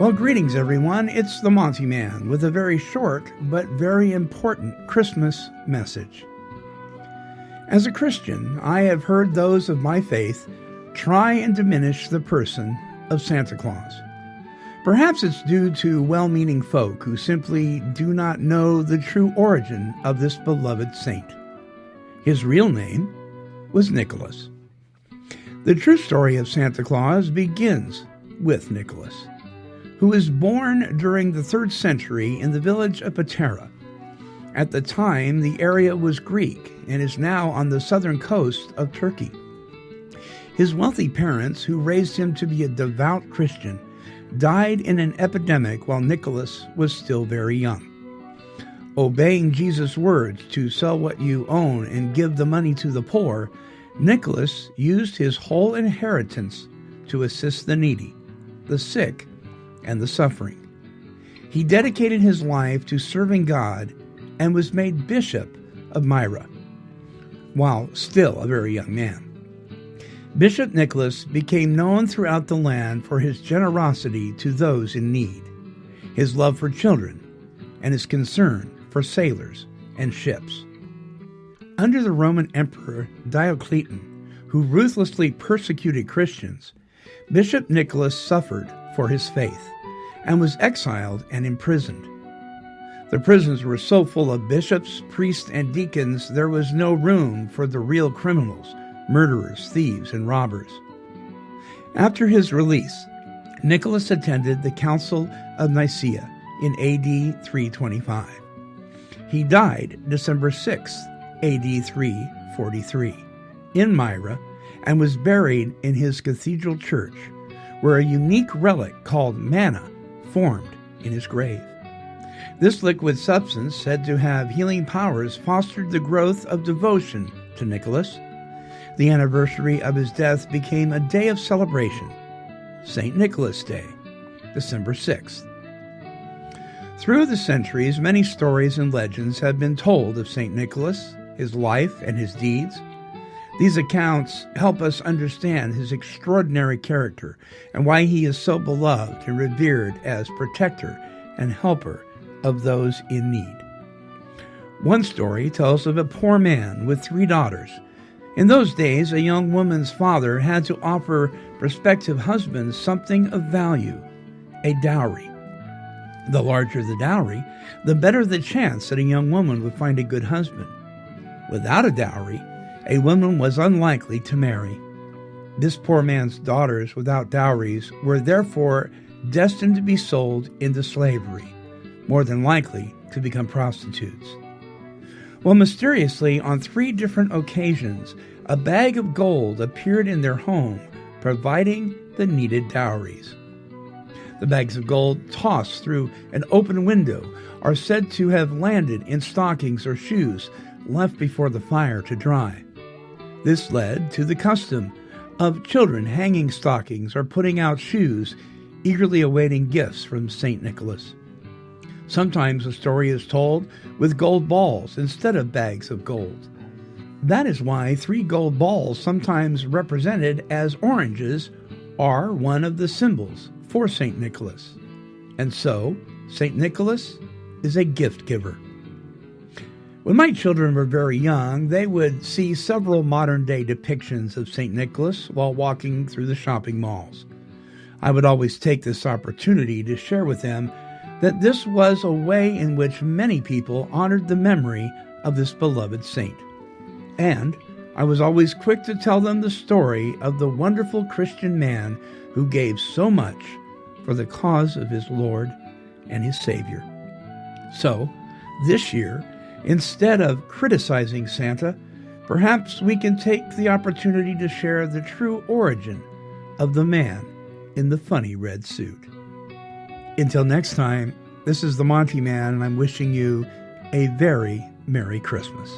Well, greetings everyone. It's the Monty Man with a very short but very important Christmas message. As a Christian, I have heard those of my faith try and diminish the person of Santa Claus. Perhaps it's due to well-meaning folk who simply do not know the true origin of this beloved saint. His real name was Nicholas. The true story of Santa Claus begins with Nicholas, who was born during the 3rd century in the village of Patara. At the time, the area was Greek and is now on the southern coast of Turkey. His wealthy parents, who raised him to be a devout Christian, died in an epidemic while Nicholas was still very young. Obeying Jesus' words to sell what you own and give the money to the poor, Nicholas used his whole inheritance to assist the needy, the sick, and the suffering. He dedicated his life to serving God and was made Bishop of Myra, while still a very young man. Bishop Nicholas became known throughout the land for his generosity to those in need, his love for children, and his concern for sailors and ships. Under the Roman Emperor Diocletian, who ruthlessly persecuted Christians, Bishop Nicholas suffered for his faith and was exiled and imprisoned. The prisons were so full of bishops, priests, and deacons there was no room for the real criminals, murderers, thieves, and robbers. After his release, Nicholas attended the Council of Nicaea in AD 325. He died December 6, AD 343, in Myra, and was buried in his cathedral church, where a unique relic called manna formed in his grave. This liquid substance, said to have healing powers, fostered the growth of devotion to Nicholas. The anniversary of his death became a day of celebration, St. Nicholas Day, December 6th. Through the centuries, many stories and legends have been told of St. Nicholas, his life, and his deeds. These accounts help us understand his extraordinary character and why he is so beloved and revered as protector and helper of those in need. One story tells of a poor man with 3 daughters. In those days, a young woman's father had to offer prospective husbands something of value, a dowry. The larger the dowry, the better the chance that a young woman would find a good husband. Without a dowry, a woman was unlikely to marry. This poor man's daughters without dowries were therefore destined to be sold into slavery, more than likely to become prostitutes. Well, mysteriously, on 3 different occasions, a bag of gold appeared in their home, providing the needed dowries. The bags of gold, tossed through an open window, are said to have landed in stockings or shoes left before the fire to dry. This led to the custom of children hanging stockings or putting out shoes, eagerly awaiting gifts from St. Nicholas. Sometimes the story is told with gold balls instead of bags of gold. That is why 3 gold balls, sometimes represented as oranges, are one of the symbols for St. Nicholas. And so, St. Nicholas is a gift giver. When my children were very young, they would see several modern-day depictions of St. Nicholas while walking through the shopping malls. I would always take this opportunity to share with them that this was a way in which many people honored the memory of this beloved saint. And I was always quick to tell them the story of the wonderful Christian man who gave so much for the cause of his Lord and his Savior. So, this year, instead of criticizing Santa, perhaps we can take the opportunity to share the true origin of the man in the funny red suit. Until next time, this is the Monty Man, and I'm wishing you a very Merry Christmas.